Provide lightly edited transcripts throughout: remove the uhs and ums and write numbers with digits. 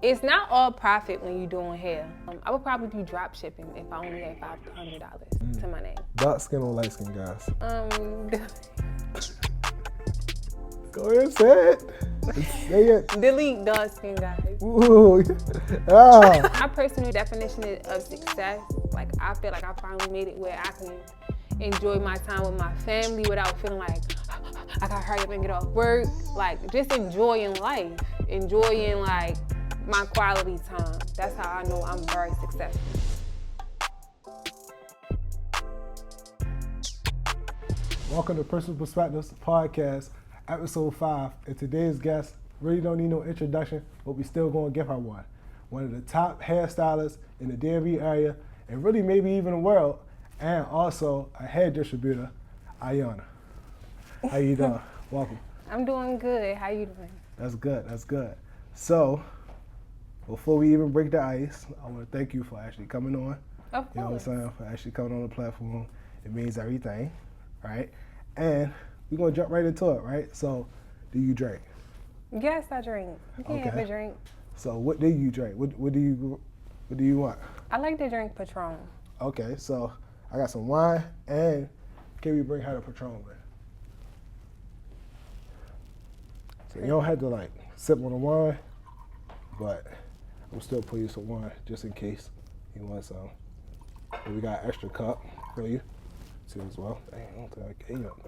It's not all profit when you're doing hair. I would probably do drop shipping if I only had $500 to my name. Dark skin or light skin guys? Go ahead and say it. Say it. Delete dark skin guys. Ooh. Ah. My personal definition of success, like I feel like I finally made it where I can enjoy my time with my family without feeling like I gotta hurry up and get off work. Like just enjoying life, enjoying like my quality time. That's how I know I'm very successful. Welcome to Personal Perspectives Podcast, episode 5. And today's guest really don't need no introduction, but we still gonna give her one. One of the top hairstylists in the DMV area, and really maybe even the world, and also a hair distributor, Ayana. How you doing? Welcome. I'm doing good. How you doing? That's good, that's good. So, before we even break the ice, I want to thank you for actually coming on. Of course. You know what I'm saying? For actually coming on the platform. It means everything, right? And we're going to jump right into it, right? So, do you drink? Yes, I drink. You can have a drink. So, what do you drink? What do you want? I like to drink Patron. Okay, so I got some wine, and can we bring her the Patron with? So you don't have to like sip on the wine, but I'm still putting you some wine just in case you want some. And we got an extra cup for you too as well. Dang, I don't think I gave you up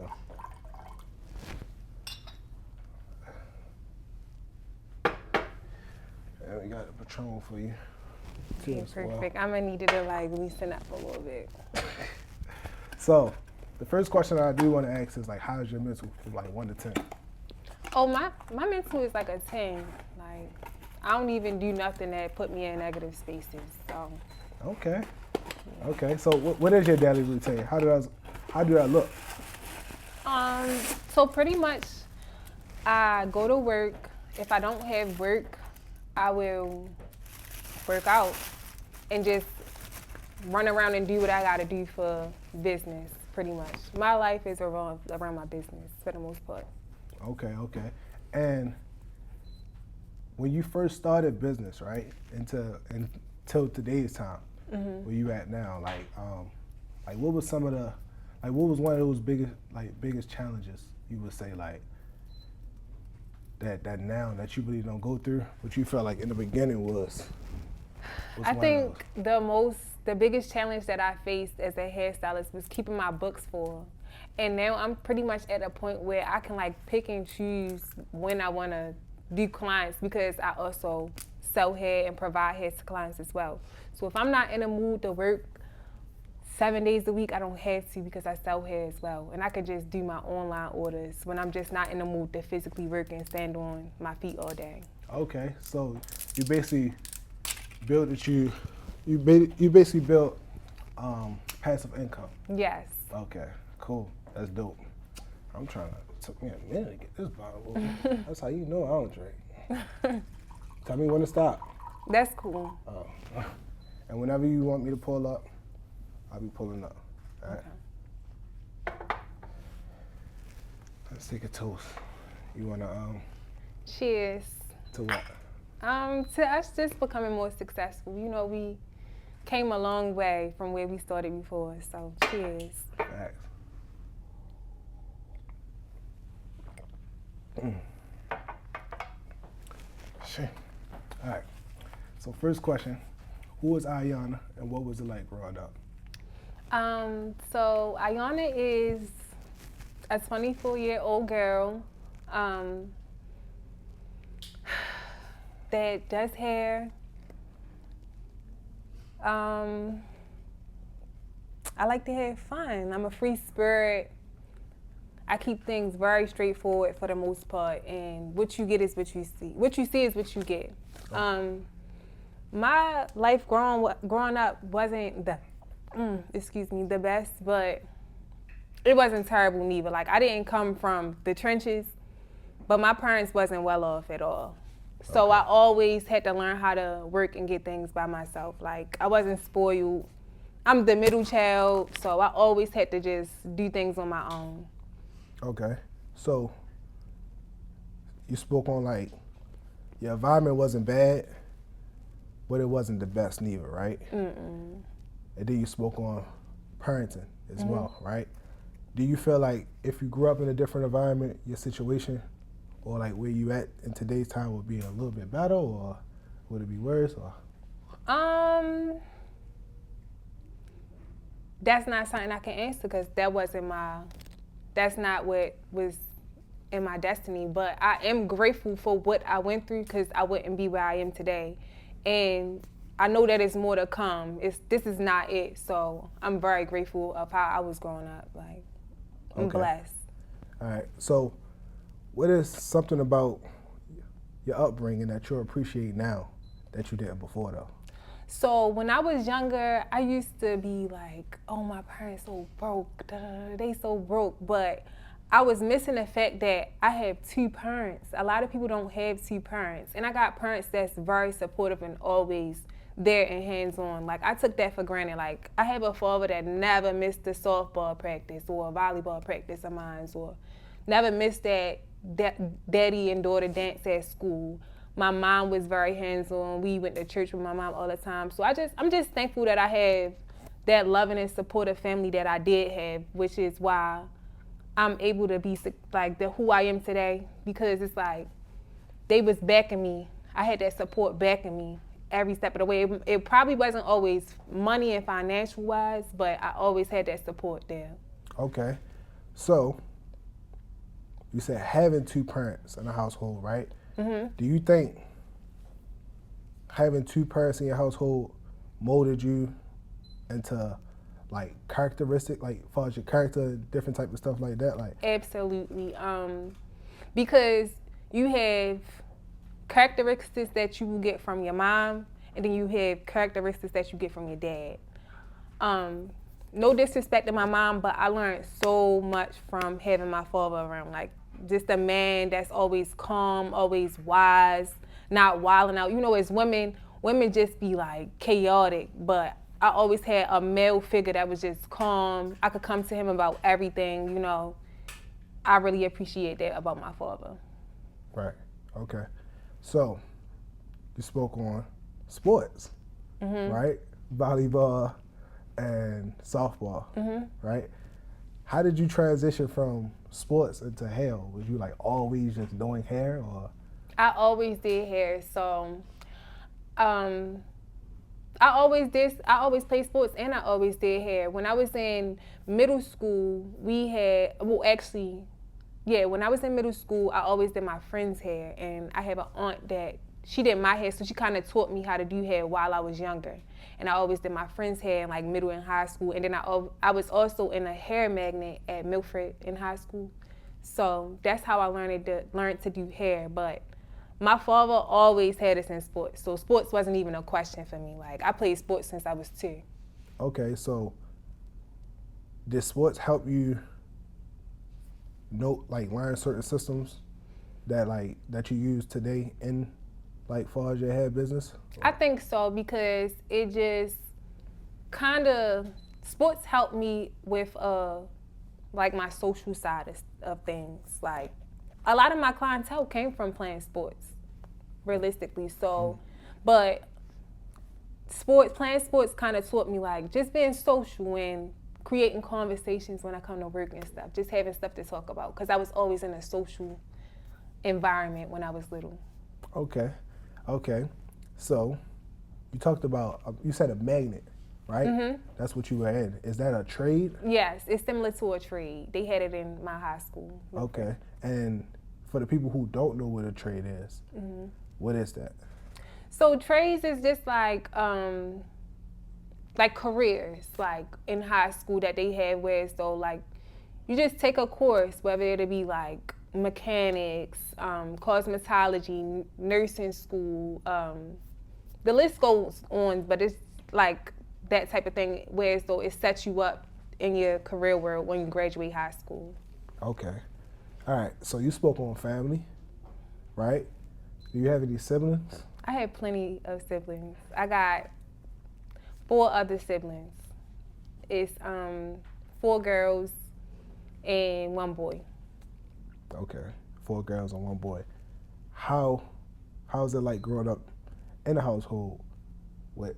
though. And we got a Patron for you too Okay, as perfect. well. I'm gonna need it to like loosen up a little bit. So the first question I do want to ask is like, how's your mental from like 1 to 10? Oh, my mental is like a 10. Like, I don't even do nothing that put me in negative spaces. So. Okay. Okay. So what is your daily routine? How do that look? So pretty much, I go to work. If I don't have work, I will work out and just run around and do what I gotta do for business. Pretty much, my life is around my business for the most part. Okay. And when you first started business, right, until today's time, where you at now, like what was one of those biggest challenges you would say like that now that you really don't go through, what you felt like in the beginning was I think the biggest challenge that I faced as a hairstylist was keeping my books full. And now I'm pretty much at a point where I can like pick and choose when I want to do clients, because I also sell hair and provide hair to clients as well. So if I'm not in a mood to work 7 days a week, I don't have to, because I sell hair as well. And I could just do my online orders when I'm just not in the mood to physically work and stand on my feet all day. Okay, so you basically built passive income. Yes. Okay, cool. That's dope. I'm trying to, it took me a minute to get this bottle open. That's how you know I don't drink. Tell me when to stop. That's cool. And whenever you want me to pull up, I'll be pulling up. All right? Okay. Let's take a toast. You wanna Cheers. To what? To us just becoming more successful. You know, we came a long way from where we started before, so cheers. Facts. Shit. All right. So first question, who was Ayana and what was it like growing up? So Ayana is a 24-year-old girl that does hair. I like to have fun. I'm a free spirit. I keep things very straightforward for the most part, and what you get is what you see. What you see is what you get. My life growing up wasn't the best, but it wasn't terrible neither. Like, I didn't come from the trenches, but my parents wasn't well off at all. So I always had to learn how to work and get things by myself. Like, I wasn't spoiled. I'm the middle child, so I always had to just do things on my own. Okay, so you spoke on like your environment wasn't bad, but it wasn't the best neither, right? Mm-mm. And then you spoke on parenting as well, right? Do you feel like if you grew up in a different environment, your situation or like where you at in today's time would be a little bit better, or would it be worse? Or That's not something I can answer because that's not what was in my destiny. But I am grateful for what I went through because I wouldn't be where I am today. And I know that it's more to come. This is not it. So I'm very grateful of how I was growing up. Like, I'm blessed. All right. So what is something about your upbringing that you appreciate now that you didn't before, though? So when I was younger, I used to be like, oh, my parents so broke, they so broke. But I was missing the fact that I have two parents. A lot of people don't have two parents. And I got parents that's very supportive and always there and hands-on. Like, I took that for granted. Like, I have a father that never missed a softball practice or a volleyball practice of mine, or never missed that daddy and daughter dance at school. My mom was very hands-on. We went to church with my mom all the time. So I'm just thankful that I have that loving and supportive family that I did have, which is why I'm able to be like who I am today, because it's like they was backing me. I had that support backing me every step of the way. It probably wasn't always money and financial wise, but I always had that support there. Okay. So you said having two parents in a household, right? Mm-hmm. Do you think having two parents in your household molded you into like characteristic, like as far as your character, different type of stuff like that? Like absolutely, because you have characteristics that you get from your mom, and then you have characteristics that you get from your dad. No disrespect to my mom, but I learned so much from having my father around. Like, just a man that's always calm, always wise, not wilding out. You know, as women just be like chaotic, but I always had a male figure that was just calm. I could come to him about everything, you know. I really appreciate that about my father. Right. Okay. So you spoke on sports, right? Volleyball and softball, right? How did you transition from sports into hair? Was you like always just doing hair, or? I always did hair. So I always played sports and I always did hair. When I was in middle school, when I was in middle school, I always did my friend's hair, and I have an aunt that she did my hair, so she kind of taught me how to do hair while I was younger. And I always did my friend's hair in like middle and high school, and then I was also in a hair magnet at Milford in high school. So that's how I learned to do hair. But my father always had us in sports, so sports wasn't even a question for me. Like, I played sports since I was 2. Okay, so did sports help you learn certain systems that you use today in far as your hair business? I think so, because it just kind of, sports helped me with my social side of things. Like, a lot of my clientele came from playing sports, realistically. So, but playing sports kind of taught me like just being social and creating conversations when I come to work and stuff, just having stuff to talk about, because I was always in a social environment when I was little. Okay. So you talked about, you said a magnet, right? Mm-hmm. That's what you were in. Is that a trade? Yes, it's similar to a trade. They had it in my high school. Okay. And for the people who don't know what a trade is, what is that? So trades is just like careers, like in high school that they have, where so like you just take a course, whether it'll be like mechanics, cosmetology, nursing school, the list goes on, but it's like that type of thing where so it sets you up in your career world when you graduate high school. Okay. All right, so you spoke on family, right? Do you have any siblings? I have plenty of siblings. I got 4 other siblings. It's 4 girls and 1 boy. Okay, 4 girls and 1 boy. How's it like growing up in a household with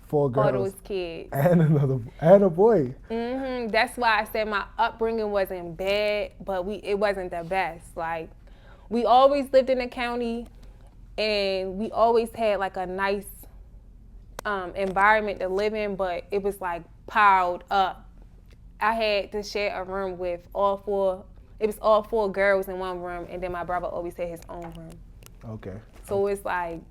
4 All girls those kids. and a boy. That's why I said my upbringing wasn't bad, but it wasn't the best. Like, we always lived in the county, and we always had like a nice environment to live in, but it was like piled up. I had to share a room with all 4. It was all 4 girls in one room, and then my brother always had his own room. Okay. So it's like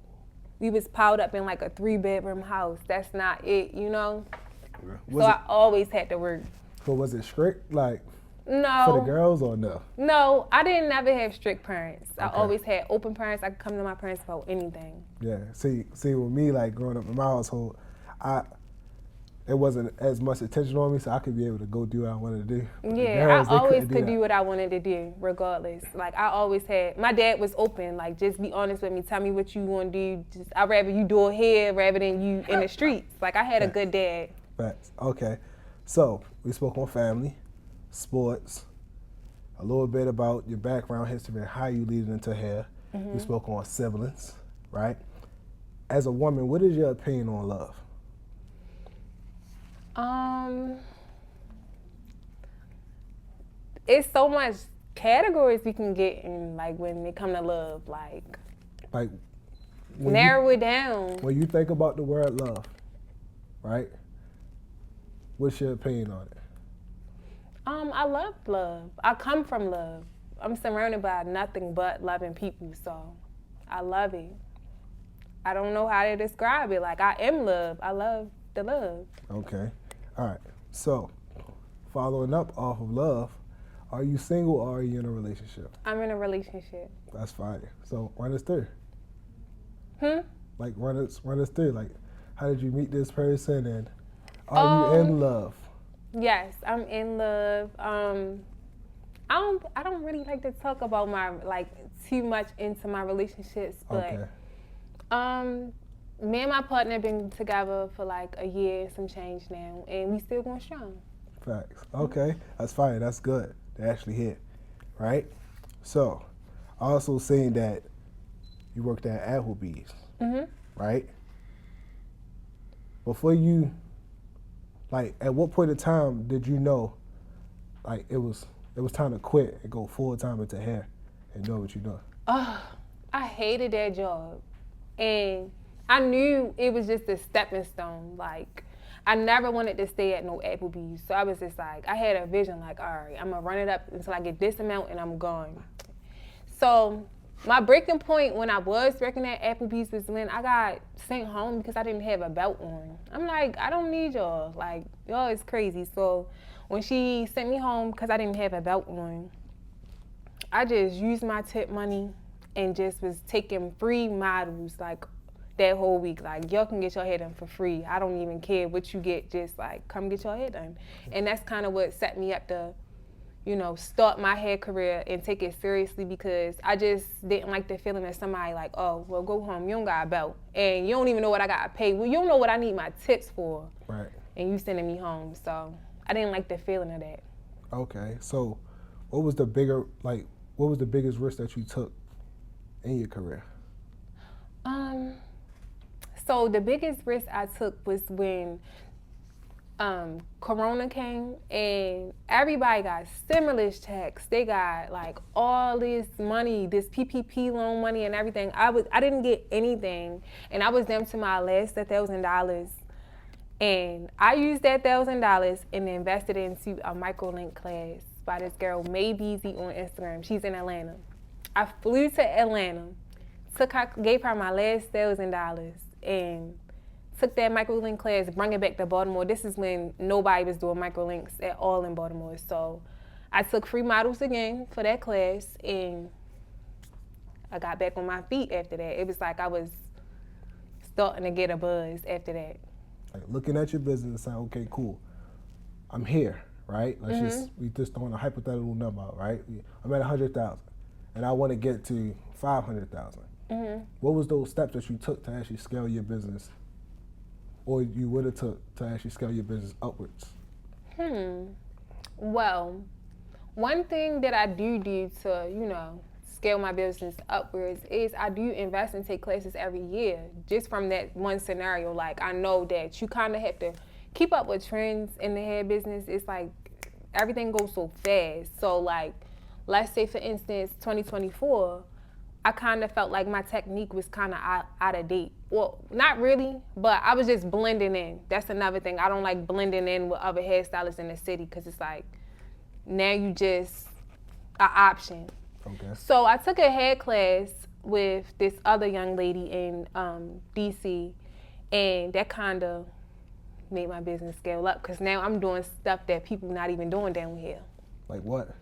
we was piled up in like a 3-bedroom house. That's not it, you know? I always had to work. So was it strict, like, No. for the girls or no? No, I didn't never have strict parents. Okay. I always had open parents. I could come to my parents about anything. Yeah. See, with me, like, growing up in my household, it wasn't as much attention on me, so I could be able to go do what I wanted to do. But Yeah, girls, I always could do do what I wanted to do, regardless. Like, I always had, my dad was open, like, just be honest with me, tell me what you want to do. I'd rather you do it here rather than you in the streets. Like, I had a good dad. Facts. Okay. So, we spoke on family, sports, a little bit about your background history and how you lead into hair. We spoke on siblings, right? As a woman, what is your opinion on love? It's so much categories we can get in, like, when it come to love, like narrow it down. When you think about the word love, right? What's your opinion on it? I love love. I come from love. I'm surrounded by nothing but loving people, so I love it. I don't know how to describe it. Like, I am love. I love the love. Okay. All right. So, following up off of love, are you single or are you in a relationship? I'm in a relationship. That's fine. So, run us through. Like, run us through. Like, how did you meet this person, and are you in love? Yes, I'm in love. I don't really like to talk about my, like, too much into my relationships, but me and my partner been together for like a year and some change now, and we still going strong. Facts. Okay, that's fine. That's good. They actually hit, right? So, also saying that you worked at Applebee's, right? Before you, like, at what point in time did you know, like, it was time to quit and go full time into hair and know what you're doing? I hated that job, and I knew it was just a stepping stone. Like, I never wanted to stay at no Applebee's, so I was just like, I had a vision, like, all right, I'm gonna run it up until I get this amount and I'm gone. So my breaking point when I was working at Applebee's was when I got sent home because I didn't have a belt on. I'm like, I don't need y'all. Like, y'all is crazy. So when she sent me home because I didn't have a belt on, I just used my tip money and just was taking free models, like, that whole week. Like, y'all can get your hair done for free. I don't even care what you get, just, like, come get your hair done. And that's kind of what set me up to, you know, start my hair career and take it seriously, because I just didn't like the feeling of somebody like, oh, well, go home, you don't got a belt, and you don't even know what I got to pay. Well, you don't know what I need my tips for. Right. And you sending me home. So I didn't like the feeling of that. Okay, so what was the biggest risk that you took in your career? So the biggest risk I took was when Corona came and everybody got stimulus checks. They got, like, all this money, this PPP loan money and everything. I didn't get anything, and I was down to my last $1,000. And I used that $1,000 and invested into a microlink class by this girl, May Beezy, on Instagram. She's in Atlanta. I flew to Atlanta, gave her my last $1,000, and took that microlink class, bring it back to Baltimore. This is when nobody was doing microlinks at all in Baltimore. So I took free models again for that class, and I got back on my feet after that. It was like I was starting to get a buzz after that. Like, looking at your business and saying, okay, cool, I'm here, right? We just throwing a hypothetical number out, right? I'm at 100,000, and I want to get to 500,000. What was those steps that you took to actually scale your business, or you would have took to actually scale your business upwards? Well, one thing that I do to, you know, scale my business upwards is I do invest and take classes every year. Just from that one scenario, like I know that you kind of have to keep up with trends in the hair business. It's like everything goes so fast. So like, let's say for instance, 2024, I kind of felt like my technique was kind of out of date. Well, not really, but I was just blending in. That's another thing. I don't like blending in with other hairstylists in the city because it's like, now you just an option. Okay. So I took a hair class with this other young lady in DC, and that kind of made my business scale up because now I'm doing stuff that people not even doing down here. Like what?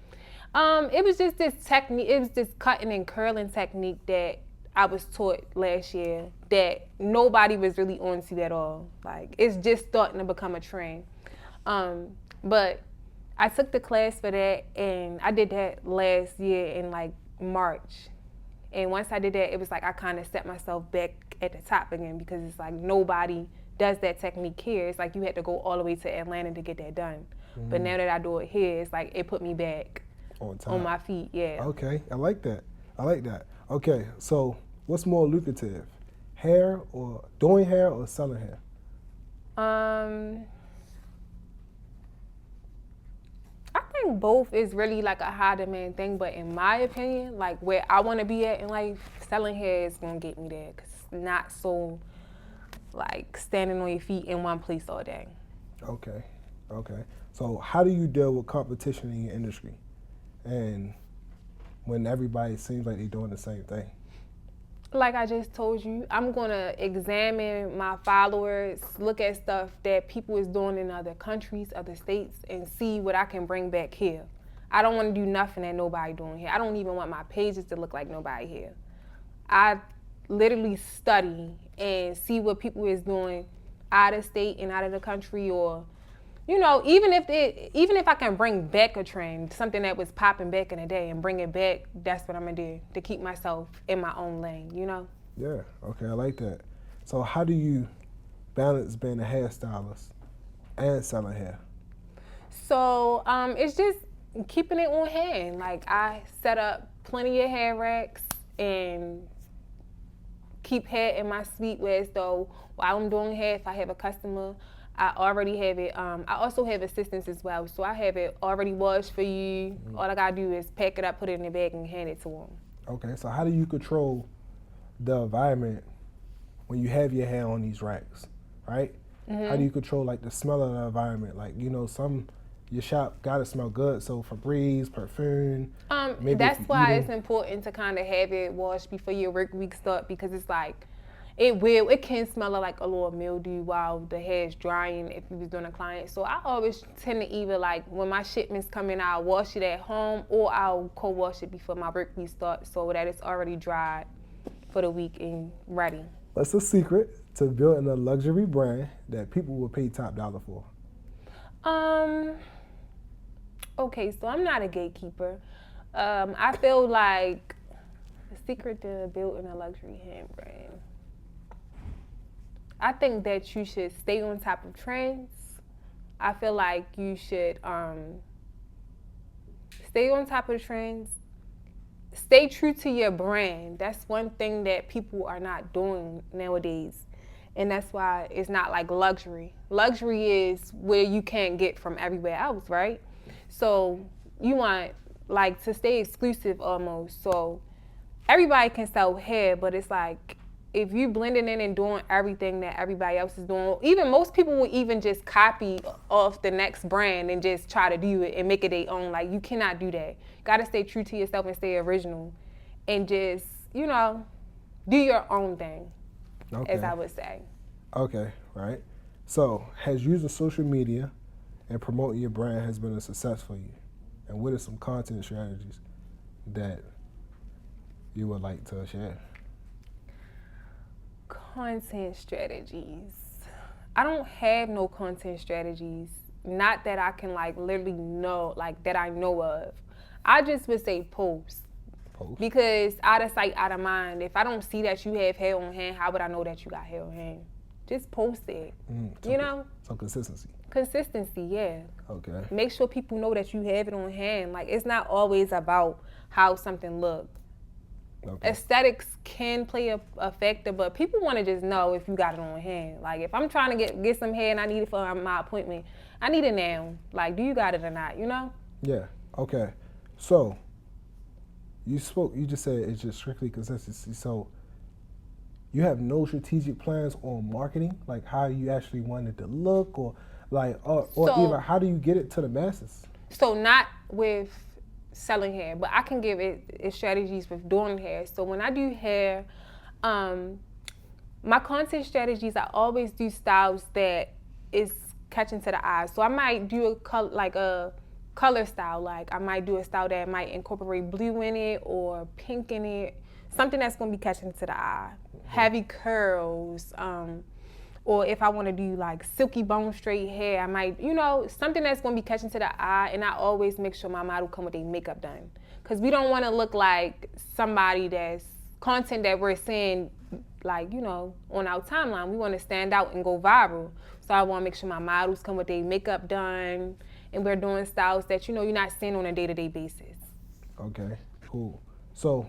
It was just this technique. It was this cutting and curling technique that I was taught last year that nobody was really onto at all. Like it's just starting to become a trend. But I took the class for that, and I did that last year in like March. And once I did that, it was like I kind of set myself back at the top again because it's like nobody does that technique here. It's like you had to go all the way to Atlanta to get that done. Mm-hmm. But now that I do it here, it's like it put me back on my feet. Yeah. Okay, I like that. Okay, so what's more lucrative, hair or doing hair or selling hair? I think both is really like a high demand thing, but in my opinion, like where I want to be at in life, selling hair is gonna get me there because it's not so like standing on your feet in one place all day. Okay. So how do you deal with competition in your industry, and when everybody seems like they're doing the same thing? Like I just told you, I'm gonna examine my followers, look at stuff that people is doing in other countries, other states, and see what I can bring back here. I don't want to do nothing that nobody doing here. I don't even want my pages to look like nobody here. I literally study and see what people is doing out of state and out of the country, or you know, even if I can bring back a trend, something that was popping back in the day, and bring it back, that's what I'm gonna do to keep myself in my own lane, you know? Yeah, okay, I like that. So how do you balance being a hairstylist and selling hair? So it's just keeping it on hand. Like I set up plenty of hair racks and keep hair in my suite where as though while I'm doing hair, if I have a customer, I already have it. I also have assistants as well, so I have it already washed for you. Mm-hmm. All I gotta do is pack it up, put it in the bag, and hand it to them. Okay, so how do you control the environment when you have your hair on these racks, right? Mm-hmm. How do you control like the smell of the environment? Like, you know, your shop gotta smell good, so Febreze, perfume. That's why it's important to kind of have it washed before your work week start, because it's like, it can smell like a little mildew while the hair is drying if you was doing a client. So I always tend to either like when my shipments come in, I'll wash it at home or I'll co-wash it before my work week starts so that it's already dried for the week and ready. What's the secret to building a luxury brand that people will pay top dollar for? Okay, so I'm not a gatekeeper. I feel like the secret to building a luxury hair brand, I think that you should stay on top of trends. I feel like you should stay on top of trends. Stay true to your brand. That's one thing that people are not doing nowadays. And that's why it's not like luxury. Luxury is where you can't get from everywhere else, right? So you want like to stay exclusive almost. So everybody can sell hair, but it's like, if you blending in and doing everything that everybody else is doing, even most people will even just copy off the next brand and just try to do it and make it their own. Like, you cannot do that. Gotta stay true to yourself and stay original and just, you know, do your own thing, as I would say. Okay, right. So, has using social media and promoting your brand has been a success for you? And what are some content strategies that you would like to share? Content strategies. I don't have no content strategies. Not that I can like literally know, like that I know of. I just would say post. Because out of sight, out of mind. If I don't see that you have hair on hand, how would I know that you got hair on hand? Just post it. You know? So consistency. Consistency, yeah. Okay. Make sure people know that you have it on hand. Like, it's not always about how something looks. Okay. Aesthetics can play a factor, but people want to just know if you got it on hand. Like if I'm trying to get some hair and I need it for my appointment, I need it now. Like, do you got it or not? You know? Yeah. Okay. So you just said it's just strictly consistency. So you have no strategic plans on marketing, like how you actually want it to look, or even how do you get it to the masses? So not with selling hair, but I can give it strategies with doing hair. So when I do hair, my content strategies, I always do styles that is catching to the eye. So I might do a color style, like I might do a style that might incorporate blue in it or pink in it, something that's gonna be catching to the eye. Heavy curls, or if I want to do like silky bone straight hair, I might, something that's going to be catching to the eye. And I always make sure my model come with their makeup done, because we don't want to look like somebody that's content that we're seeing, like, on our timeline. We want to stand out and go viral. So I want to make sure my models come with their makeup done, and we're doing styles that you're not seeing on a day-to-day basis. Okay, cool. So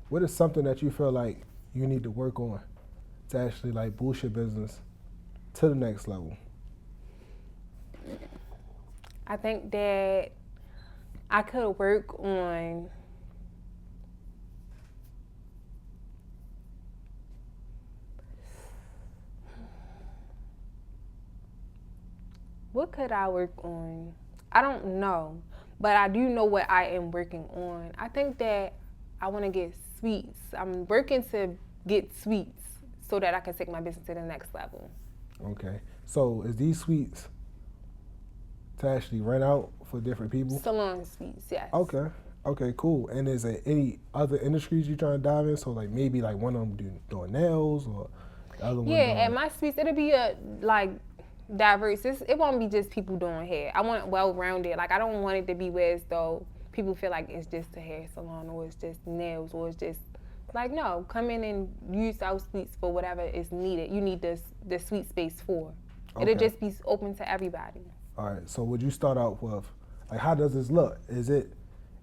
what is something that you feel like you need to work on to actually like boost your business to the next level? I think that I could work on what could I work on? I don't know, but I do know what I am working on. I think that I want to get sweets. I'm working to get sweets so that I can take my business to the next level. Okay. So is these sweets to actually rent out for different people? Salon sweets, yes. Okay. Okay, cool. And is there any other industries you're trying to dive in? So like maybe like one of them doing nails, or the other one Yeah, doing... at my sweets, it'll be diverse. It won't be just people doing hair. I want it well-rounded. Like, I don't want it to be where as though people feel like it's just a hair salon, or it's just nails, or it's just, like, no, come in and use our suites for whatever is needed. You need the suite space for. Okay. It'll just be open to everybody. All right, so would you start out with, like, how does this look?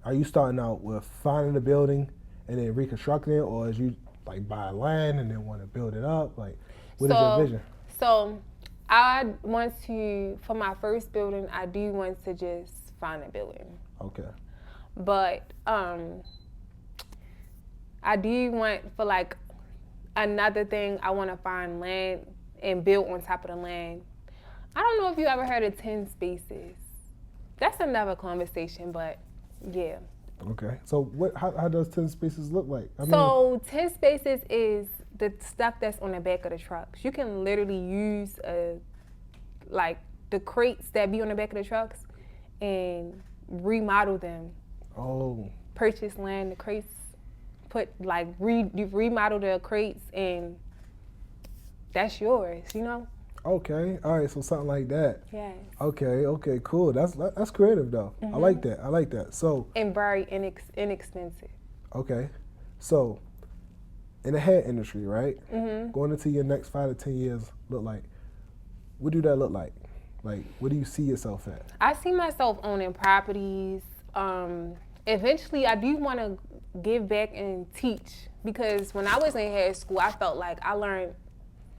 Are you starting out with finding the building and then reconstructing it, or is you like buy land and then want to build it up? Like, what is your vision? So I want to, for my first building, I do want to just find a building. Okay. But I do want, for like another thing, I want to find land and build on top of the land. I don't know if you ever heard of 10 spaces. That's another conversation, but yeah. Okay. So how does 10 spaces look like? So 10 spaces is the stuff that's on the back of the trucks. You can literally use like the crates that be on the back of the trucks and remodel them. Oh. Purchase land, the crates, remodel the crates, and that's yours, Okay, all right, so something like that. Yes. Okay, cool. That's creative though. Mm-hmm. I like that. So. And very inexpensive. Okay, so in the hair industry, right? Mm-hmm. Going into your next 5 to 10 years, what do that look like? Like, what do you see yourself at? I see myself owning properties. Eventually, I do want to give back and teach, because when I was in hair school, I felt like I learned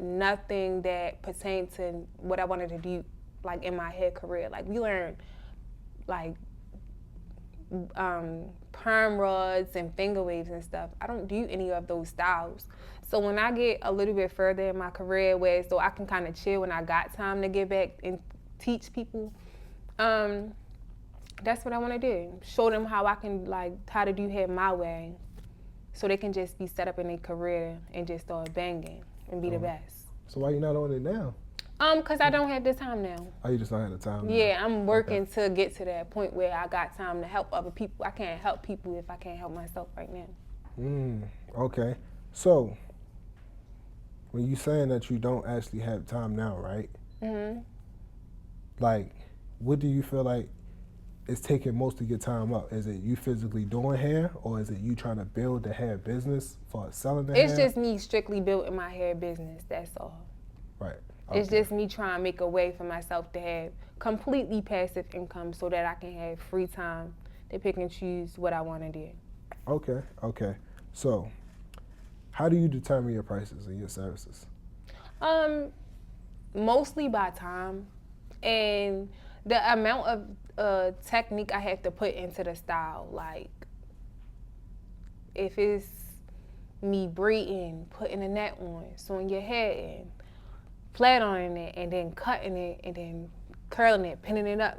nothing that pertained to what I wanted to do, like in my hair career. Like, we learned like perm rods and finger waves and stuff. I don't do any of those styles. So when I get a little bit further in my career, so I can kind of chill when I got time to get back and teach people, that's what I want to do. Show them how I can, how to do hair my way, so they can just be set up in their career and just start banging and be the best. So why you not on it now? Because I don't have the time now. Oh, you just don't have the time now? Yeah, I'm working to get to that point where I got time to help other people. I can't help people if I can't help myself right now. Okay. So, when you saying that you don't actually have time now, right? Mm-hmm. Like, what do you feel like is taking most of your time up? Is it you physically doing hair, or is it you trying to build the hair business for selling the hair? It's just me strictly building my hair business, that's all. Right. Okay. It's just me trying to make a way for myself to have completely passive income, so that I can have free time to pick and choose what I want to do. Okay. So, how do you determine your prices and your services? Mostly by time and the amount of technique I have to put into the style. Like, if it's me braiding, putting a net on, sewing your hair in, flat ironing it, and then cutting it, and then curling it, pinning it up,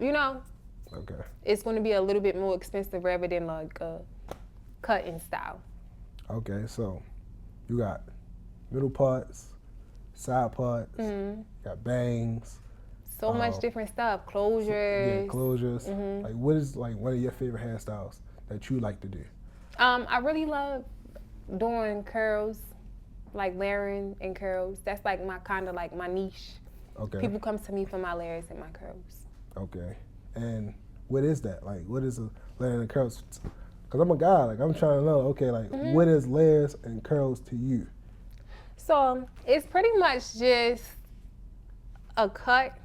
Okay. it's going to be a little bit more expensive rather than like a cutting style. Okay, so you got middle parts, side parts, you got bangs. So much different stuff, closures. Yeah, closures. Like, what is like one of your favorite hairstyles that you like to do? I really love doing curls, like layering and curls. That's like my kind of like my niche. Okay. People come to me for my layers and my curls. Okay. And what is that? Like, what is a layering and curls? Because I'm a guy, like, I'm trying to know, okay, like, what is layers and curls to you? So it's pretty much just a cut,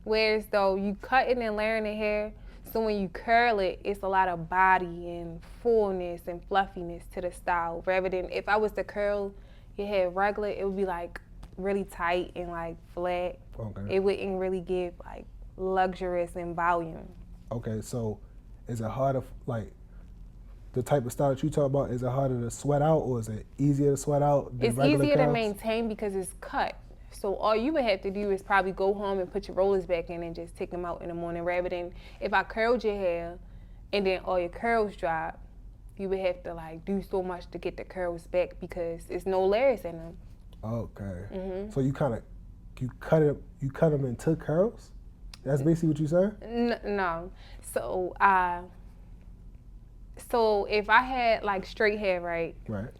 whereas though you cut it and layering the hair, so when you curl it, it's a lot of body and fullness and fluffiness to the style. Rather than if I was to curl your hair regular, it would be like really tight and like flat. Okay. It wouldn't really give like luxurious and volume. Okay, so is it harder, like, the type of style that you talk about, is it harder to sweat out or is it easier to sweat out than It's regular easier to curls? maintain because it's cut. So all you would have to do is probably go home and put your rollers back in and just take them out in the morning. Rather than if I curled your hair and then all your curls drop, you would have to like do so much to get the curls back because it's no layers in them. Okay. So you cut them into curls? That's basically what you saying? No. So if I had like straight hair, right? Right.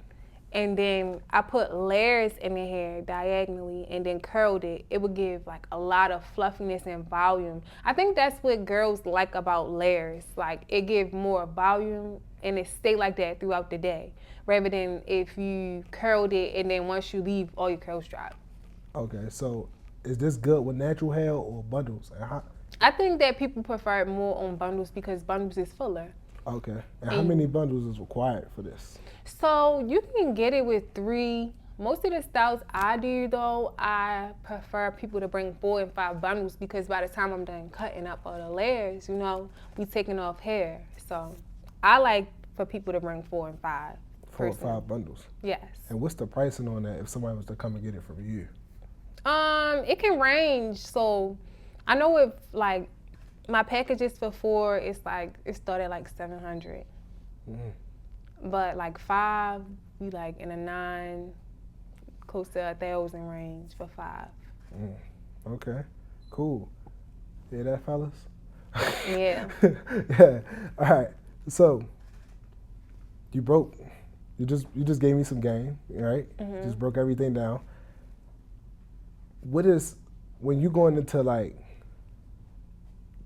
And then I put layers in the hair diagonally and then curled it, it would give like a lot of fluffiness and volume. I think that's what girls like about layers. Like, it gives more volume and it stay like that throughout the day. Rather than if you curled it and then once you leave, all your curls drop. Okay, so is this good with natural hair or bundles? I think that people prefer it more on bundles because bundles is fuller. Okay. And how many bundles is required for this? So you can get it with 3. Most of the styles I do though, I prefer people to bring 4 and 5 bundles because by the time I'm done cutting up all the layers, we taking off hair. So I like for people to bring 4 and 5. 4 or 5 bundles? Yes. And what's the pricing on that if somebody was to come and get it from you? It can range. So I know if like my packages for 4, it's like it started at like $700. But like 5, we like in a 9, close to 1,000 range for 5. Okay, cool. Hear that, fellas? Yeah. Yeah. All right. So you just gave me some game, right? Just broke everything down. What is, when you going into like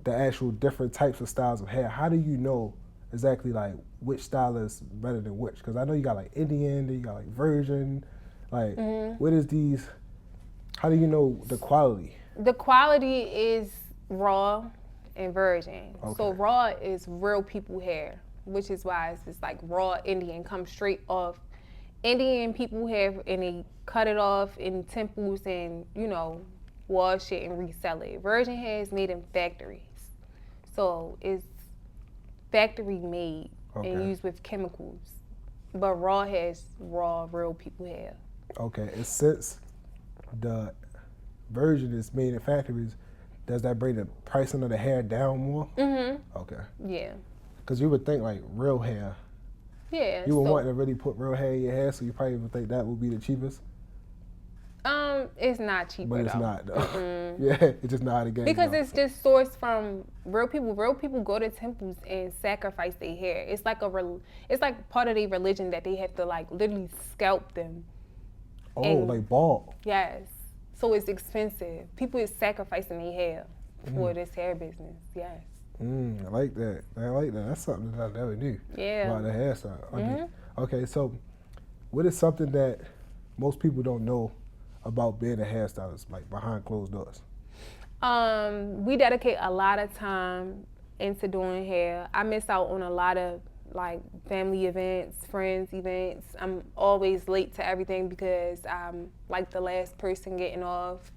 the actual different types of styles of hair, how do you know exactly like which style is better than which? Because I know you got like Indian, then you got like virgin, like what is these, how do you know the quality? The quality is raw and virgin. Okay. So raw is real people hair, which is why it's like raw Indian, comes straight off Indian people hair and they cut it off in temples and, wash it and resell it. Virgin hair is made in factories. So it's factory made and used with chemicals. But raw hair is raw, real people hair. Okay, and since the virgin is made in factories, does that bring the pricing of the hair down more? Okay. Yeah. Because you would think like real hair. Yeah. You would want to really put real hair in your hair, so you probably would think that would be the cheapest. It's not cheaper But it's though. not though. Yeah, it's just not a game. Because though. it's just sourced from real people. Real people go to temples and sacrifice their hair. It's like it's like part of their religion that they have to like literally scalp them. Like bald. Yes. So it's expensive. People is sacrificing their hair for this hair business. Yes. I like that. That's something that I never knew. Yeah. About the hairstyle. Okay, so what is something that most people don't know about being a hairstylist, like behind closed doors? We dedicate a lot of time into doing hair. I miss out on a lot of like family events, friends events. I'm always late to everything because I'm like the last person getting off.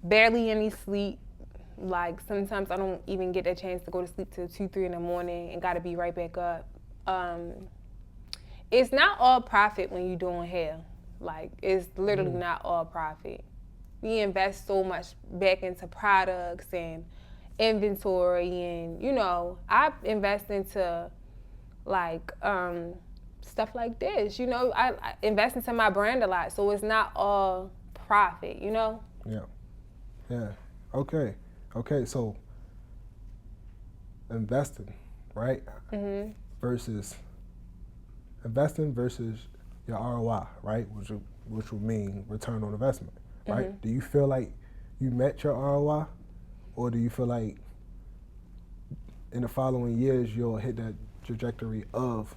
Barely any sleep. Like sometimes I don't even get a chance to go to sleep till 2, 3 in the morning and gotta be right back up. It's not all profit when you're doing hair. Like it's literally not all profit. We invest so much back into products and inventory, and I invest into like stuff like this. I invest into my brand a lot, so it's not all profit. Yeah. Okay. So investing, right? Mhm. Versus investing versus your ROI, right? Which would mean return on investment, right? Mhm. Do you feel like you met your ROI, or do you feel like in the following years you'll hit that trajectory of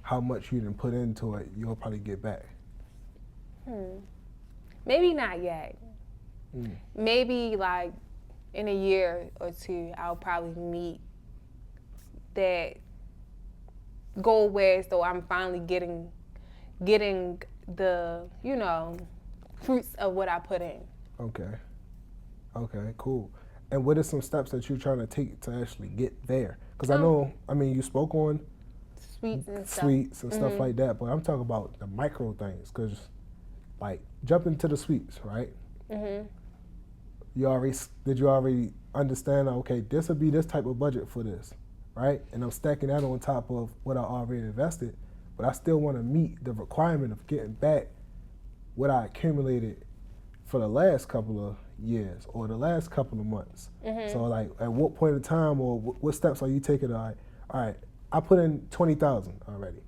how much you didn't put into it, you'll probably get back? Maybe not yet. Mm. Maybe like in a year or two, I'll probably meet that goal where so I'm finally getting the fruits of what I put in. Okay, cool. And what are some steps that you're trying to take to actually get there? Because you spoke on Sweets and stuff. sweets and stuff like that, but I'm talking about the micro things. Because, like, jump into the sweets, right? Mhm. Did you already understand? Okay, this would be this type of budget for this, right? And I'm stacking that on top of what I already invested, but I still want to meet the requirement of getting back what I accumulated for the last couple of years or the last couple of months. Mhm. So, like, at what point in time or what steps are you taking? All right, I put in 20,000 already.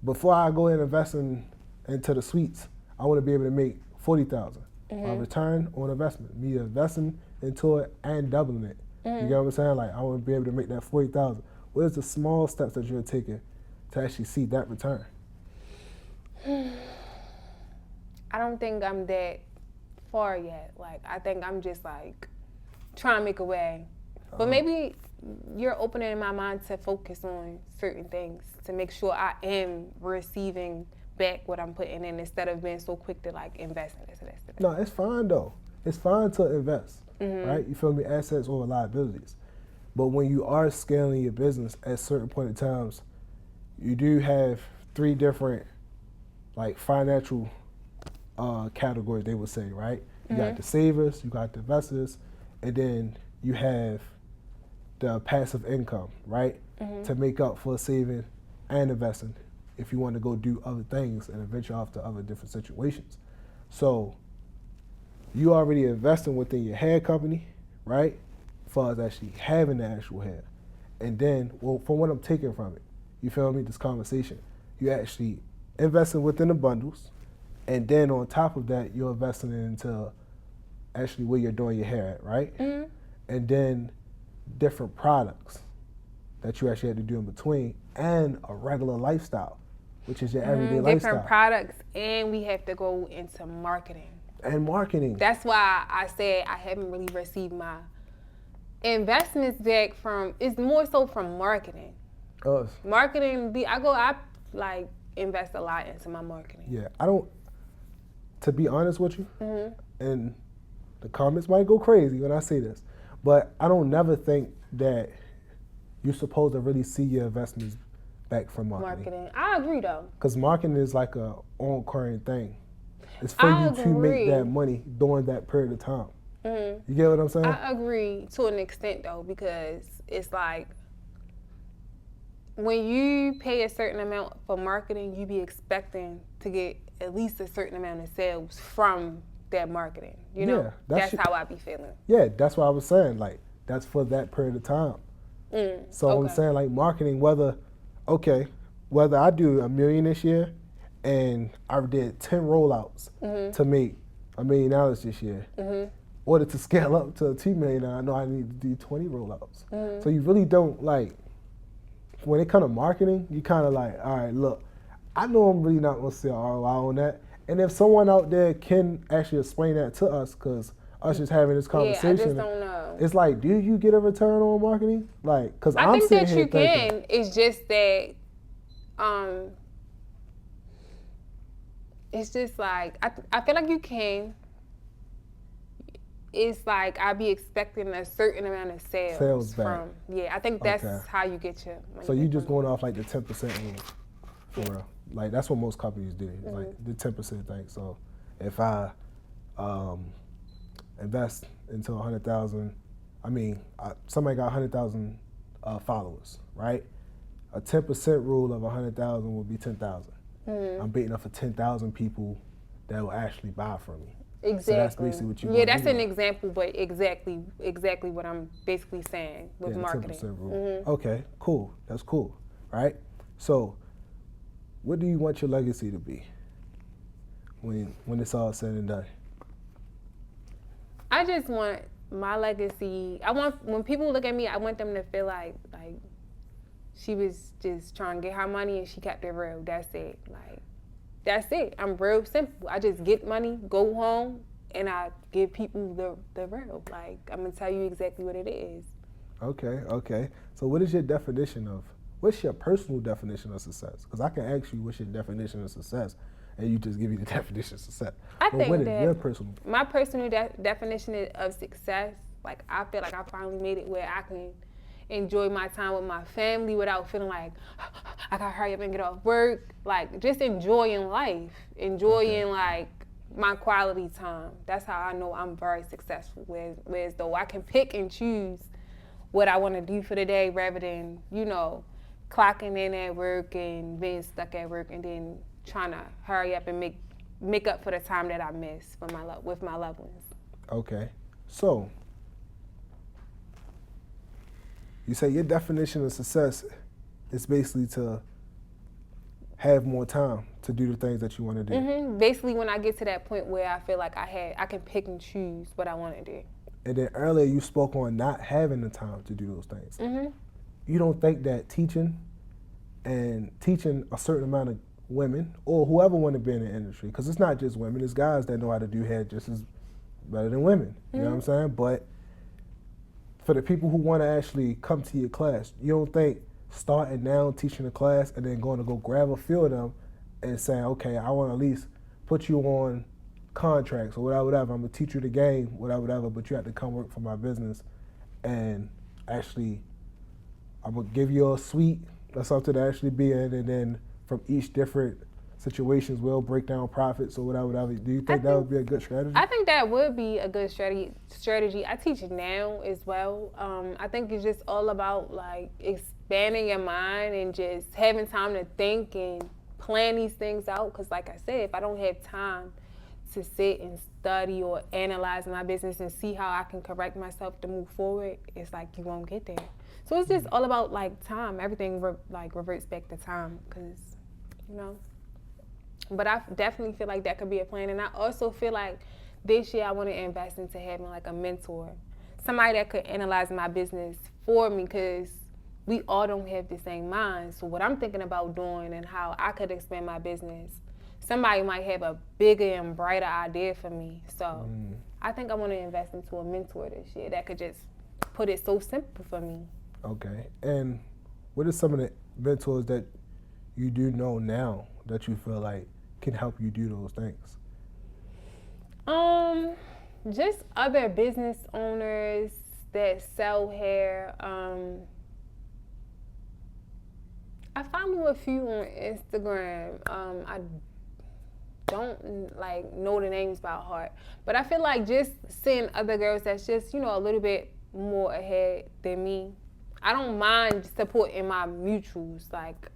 Before I go in investing into the suites, I want to be able to make 40,000. A return on investment, me investing into it and doubling it. You get what I'm saying? Like, I want to be able to make that 40,000. What is the small steps that you're taking to actually see that return? I don't think I'm that far yet. Like, I think I'm just like trying to make a way. But maybe you're opening my mind to focus on certain things to make sure I am receiving back what I'm putting in instead of being so quick to like invest in this and this. No, it's fine though. It's fine to invest, right? You feel me? Assets over liabilities. But when you are scaling your business at certain point in times, you do have 3 different like financial categories, they would say, right? You got the savers, you got the investors, and then you have the passive income, right? To make up for saving and investing if you want to go do other things and venture off to other different situations. So you already investing within your hair company, right? As far as actually having the actual hair. And then, well, from what I'm taking from it, you feel me, this conversation, you actually investing within the bundles, and then on top of that, you're investing into actually where you're doing your hair at, right? And then different products that you actually had to do in between, and a regular lifestyle, which is your everyday lifestyle. Different products, and we have to go into marketing. And marketing. That's why I said I haven't really received my investments back from, it's more so from marketing. Us. Marketing, I like invest a lot into my marketing. Yeah, I don't, to be honest with you, and the comments might go crazy when I say this, but I don't never think that you're supposed to really see your investments back from marketing. I agree though. Because marketing is like a ongoing thing. It's for you to make that money during that period of time. You get what I'm saying? I agree to an extent though, because it's like when you pay a certain amount for marketing, you be expecting to get at least a certain amount of sales from that marketing. You know, that's how I be feeling. Yeah, that's what I was saying. Like, that's for that period of time. So I'm saying, like, marketing, whether I do $1 million this year and I did 10 rollouts to make $1 million this year, or to scale up to $2 million, I know I need to do 20 rollouts. So you really don't, like, when it comes to marketing, you kind of like, all right, look, I know I'm really not going to see an ROI on that. And if someone out there can actually explain that to us, because us just having this conversation. Yeah, I just don't know. It's like, do you get a return on marketing? Like, because I think that you can. It's just that, it's just like I feel like you can. It's like I be expecting a certain amount of sales back. from. Yeah, I think that's how you get your money. So you just going off like the 10% rule, for real. Like that's what most companies do, like the 10% thing. So if I invest into 100,000, I mean somebody got 100,000 followers, right? A 10% rule of 100,000 would be 10,000. I'm beating up for 10,000 people that will actually buy from me. Exactly. So that's basically what you. Yeah, that's an example, but exactly what I'm basically saying with marketing. 10% rule. Okay, cool. That's cool, right? So, what do you want your legacy to be when it's all said and done? I just want my legacy. I want when people look at me, I want them to feel like she was just trying to get her money and she kept it real. That's it. Like. That's it. I'm real simple. I just get money, go home, and I give people the real. Like, I'm going to tell you exactly what it is. Okay. So what's your personal definition of success? Because I can ask you what's your definition of success, and you just give me the definition of success. My personal definition of success, like, I feel like I finally made it where I can enjoy my time with my family without feeling like I gotta hurry up and get off work. Like just enjoying life, like my quality time. That's how I know I'm very successful. Whereas though I can pick and choose what I want to do for the day rather than clocking in at work and being stuck at work and then trying to hurry up and make up for the time that I missed with my loved ones. Okay, so. You say your definition of success is basically to have more time to do the things that you want to do. Basically, when I get to that point where I feel like I can pick and choose what I want to do. And then earlier you spoke on not having the time to do those things. You don't think that teaching a certain amount of women or whoever want to be in the industry, because it's not just women, it's guys that know how to do hair just as better than women. You know what I'm saying? But for the people who want to actually come to your class, you don't think starting now teaching a class and then going to go grab a few of them and saying, okay, I want to at least put you on contracts or whatever. I'm going to teach you the game, whatever, but you have to come work for my business and actually I'm going to give you a suite or something to actually be in, and then from each different situations we'll break down profits or whatever. Do you think that would be a good strategy? I think that would be a good strategy. I teach now as well. I think it's just all about like expanding your mind and just having time to think and plan these things out. Because like I said, if I don't have time to sit and study or analyze my business and see how I can correct myself to move forward, it's like you won't get there. So it's just all about like time. Everything reverts back to time because, But I definitely feel like that could be a plan. And I also feel like this year I want to invest into having like a mentor, somebody that could analyze my business for me because we all don't have the same mind. So what I'm thinking about doing and how I could expand my business, somebody might have a bigger and brighter idea for me. So I think I want to invest into a mentor this year that could just put it so simple for me. Okay. And what are some of the mentors that you do know now that you feel like can help you do those things? Just other business owners that sell hair. I follow a few on Instagram. I don't know the names by heart, but I feel like just seeing other girls that's just a little bit more ahead than me. I don't mind supporting my mutuals. Like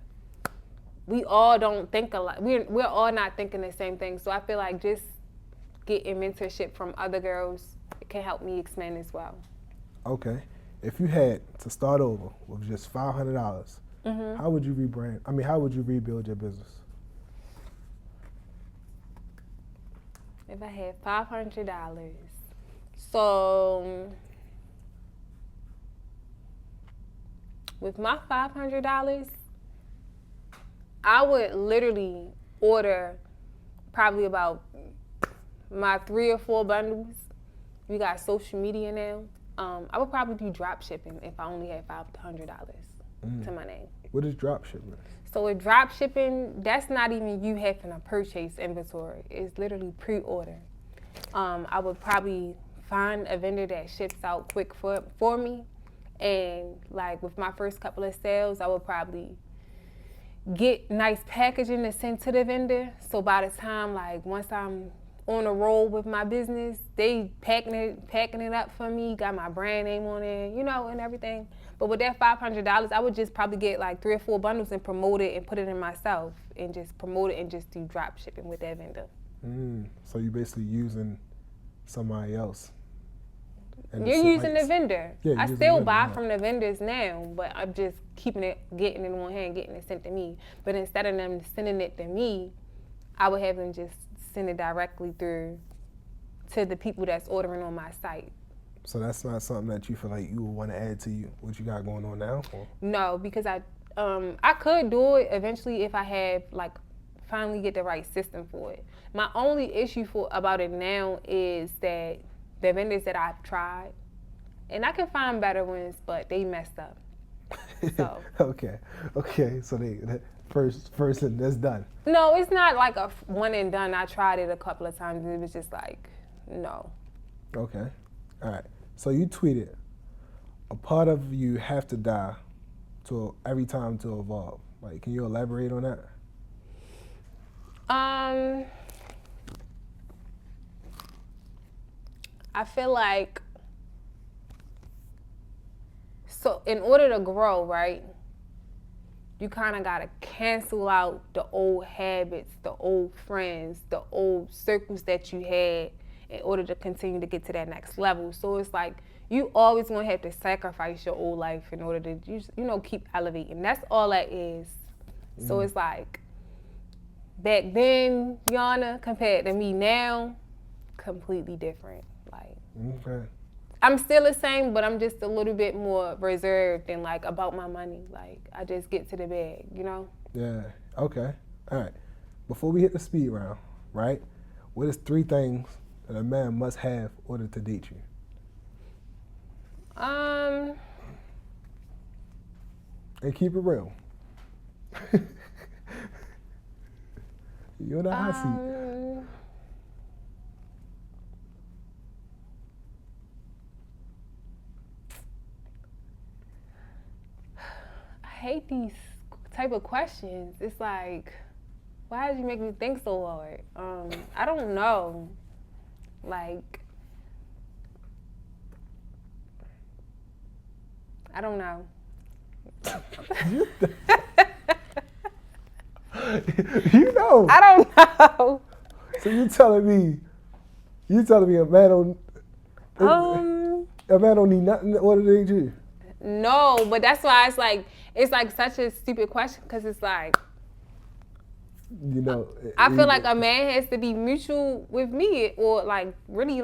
we all don't think a lot. We're all not thinking the same thing. So I feel like just getting mentorship from other girls can help me expand as well. Okay. If you had to start over with just $500, how would you rebrand? I mean, how would you rebuild your business? If I had $500, so with my $500, I would literally order probably about my 3 or 4 bundles We got social media now. I would probably do drop shipping if I only had $500 to my name. What is drop shipping? So with drop shipping, that's not even you having to purchase inventory. It's literally pre-order. I would probably find a vendor that ships out quick for me. And like with my first couple of sales, I would probably get nice packaging to send to the vendor. So by the time, like once I'm on a roll with my business, they packing it up for me, got my brand name on it, you know, and everything. But with that $500, I would just probably get like 3 or 4 bundles and promote it and put it in myself and just promote it and just do drop shipping with that vendor. So you're basically using somebody else. You're using the vendor. Yeah, I still buy from the vendors now, but I'm just getting it in one hand, getting it sent to me. But instead of them sending it to me, I would have them just send it directly through to the people that's ordering on my site. So that's not something that you feel like you would want to add to what you got going on now? Or? No, because I could do it eventually if I have finally get the right system for it. My only issue about it now is that the vendors that I've tried, and I can find better ones, but they messed up. So okay, so they first and that's done. No, it's not like a one and done. I tried it a couple of times and it was just like, no. Okay, all right. So you tweeted, a part of you have to die every time to evolve. Like, can you elaborate on that? I feel like, so in order to grow, right, you kind of got to cancel out the old habits, the old friends, the old circles that you had in order to continue to get to that next level. So it's like you always going to have to sacrifice your old life in order to, keep elevating. That's all that is. So it's like back then, Yana, compared to me now, completely different. Like, okay. I'm still the same, but I'm just a little bit more reserved and about my money. Like, I just get to the bag, Yeah. Okay. All right. Before we hit the speed round, right? What is 3 things that a man must have in order to date you? And keep it real. You're in the hot seat. I hate these type of questions. It's like, why did you make me think so hard? I don't know. I don't know. You know. I don't know. So you telling me a man don't need nothing in order to date you? No, but that's why it's like such a stupid question because it's like, I feel like a man has to be mutual with me or really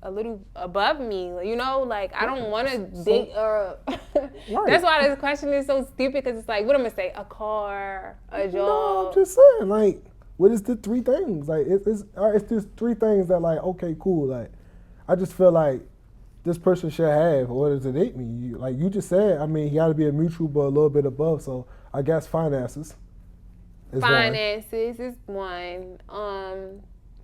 a little above me, I don't want to date or. Right. That's why this question is so stupid because it's like, what am I gonna say? A car, a job. No, I'm just saying, what is the 3 things? It's just 3 things that okay, cool. I just feel like this person should have in order to date me. You just said, he got to be a mutual but a little bit above. So I guess finances. Finances is one.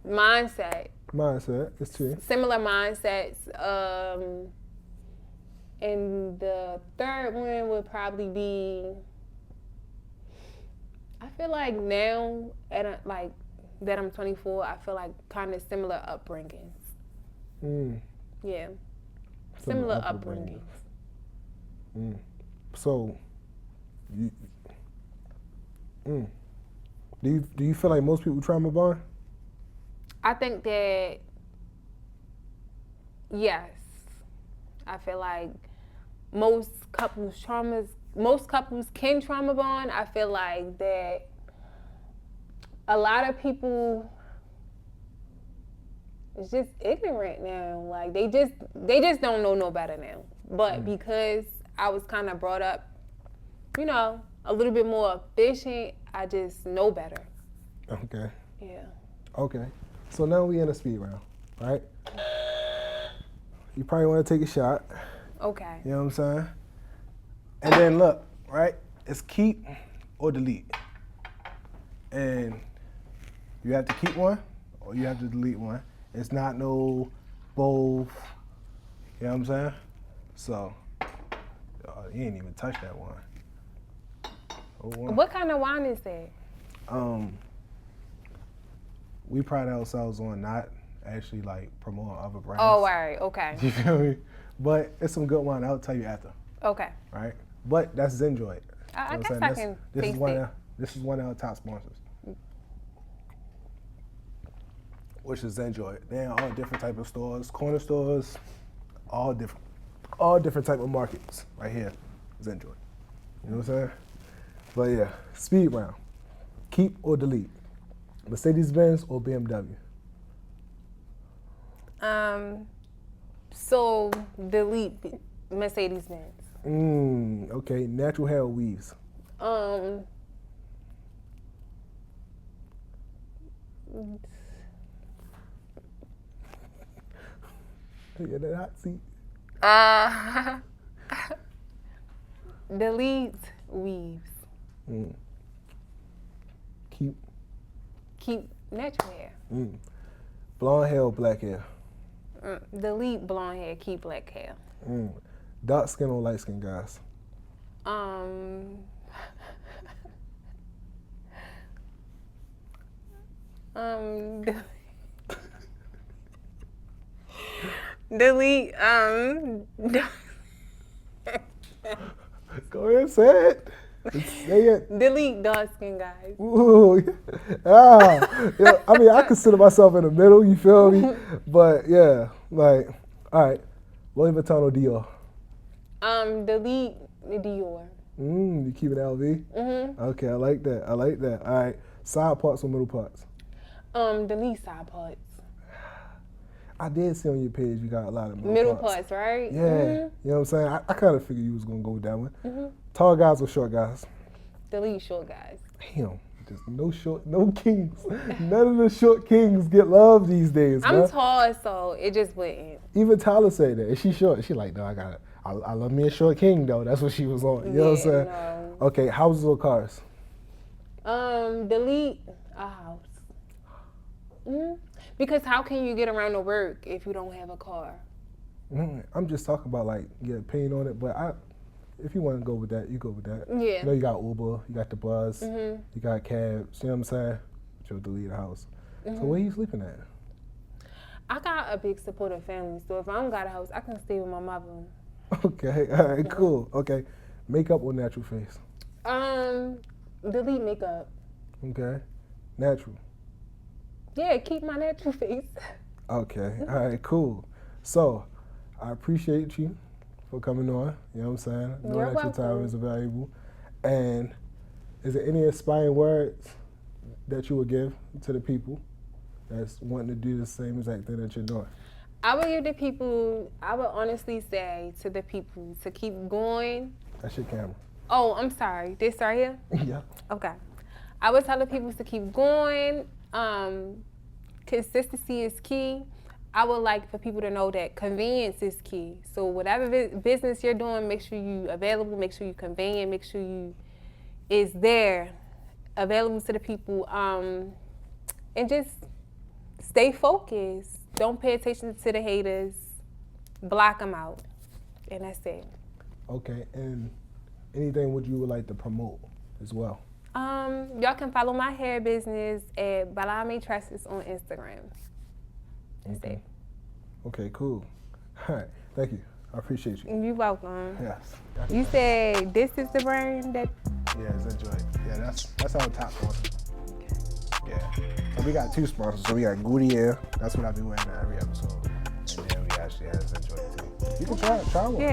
Mindset. Mindset is 2. Similar mindsets. And the third one would probably be, I feel like now that I'm 24, I feel like kind of similar upbringings. Yeah. Similar upbringings. So, do you feel like most people trauma bond? I think that yes. I feel like most couples can trauma bond. I feel like that a lot of people is just ignorant now. They just don't know no better now. But because I was kind of brought up, a little bit more efficient, I just know better. Okay. Yeah. Okay. So now we in a speed round, right? you probably want to take a shot. Okay. You know what I'm saying? And then look, right? It's keep or delete. And you have to keep one or you have to delete one. It's not no both. You know what I'm saying? So, you ain't even touch that one. What kind of wine is that? We pride ourselves on not actually like promoting other brands. Oh, all right, okay. You feel me? But it's some good wine. I'll tell you after. Okay. Right? But that's Zenjoy. I guess I can taste it. This is one of our top sponsors, which is Zenjoy. They're in all different type of stores, corner stores, all different type of markets. Right here, Zenjoy. You know what I'm saying? But yeah, speed round. Keep or delete. Mercedes-Benz or BMW? So delete Mercedes-Benz. Okay. Natural hair or weaves? You're in that hot seat. Delete weaves. Keep natural hair. Blonde hair or black hair? Delete blonde hair, keep black hair. Dark skin or light skin guys? Delete Go ahead, say it. Say it. delete dark skin guys. Ooh, yeah, I mean, I consider myself in the middle. You feel me? But yeah, like, all right, Louis Vuitton or Dior? Delete Dior. You keep it LV? Okay, I like that. All right, side parts or middle parts? Delete side parts. I did see on your page you got a lot of Middle parts, right? Yeah, you know what I'm saying? I kind of figured you was gonna go with that one. Tall guys or short guys? Delete short guys. Damn, just no kings. None of the short kings get love these days, I'm man. tall, so it just wouldn't. Even Tyler said that. Is she short? She like, no, I love me a short king though. That's what she was on. You know what I'm saying? No. Okay, houses or cars? Delete a house. Because how can you get around to work if you don't have a car? I'm just talking about like get paint on it, but if you want to go with that, you go with that. Yeah. You know, you got Uber, you got the bus, you got cabs. You know what I'm saying? But you'll delete a house. So where you sleeping at? I got a big supportive family, so if I don't got a house, I can stay with my mother. Okay, all right, cool. Okay, makeup or natural face? Delete makeup. Okay, natural. Yeah, keep my natural face. Okay, all right, cool. So, I appreciate you for coming on. You know what I'm saying? Knowing that your time is valuable. And is there any inspiring words that you would give to the people that's wanting to do the same exact thing that you're doing? I would honestly say to the people to keep going. That's your camera. Oh, I'm sorry. This right here? Yeah. Okay. I would tell the people to keep going. Consistency is key. I would like for people to know that convenience is key. So whatever business you're doing, make sure you available, make sure you convenient, make sure you is there, available to the people, and just stay focused. Don't pay attention to the haters. Block them out, and that's it. Okay, and anything would you would like to promote as well? Y'all can follow my hair business at Baltimore Tresses on Instagram. That's it. Okay, cool. All right, thank you. I appreciate you. You're welcome. Yes. You said this is the brand that. Yeah, Zenjoy. Yeah, that's our top sponsor. Yeah. So we got two sponsors. So we got Goodyear. That's what I've been wearing in every episode. And then we actually have Zenjoy too. You can try one. Yeah.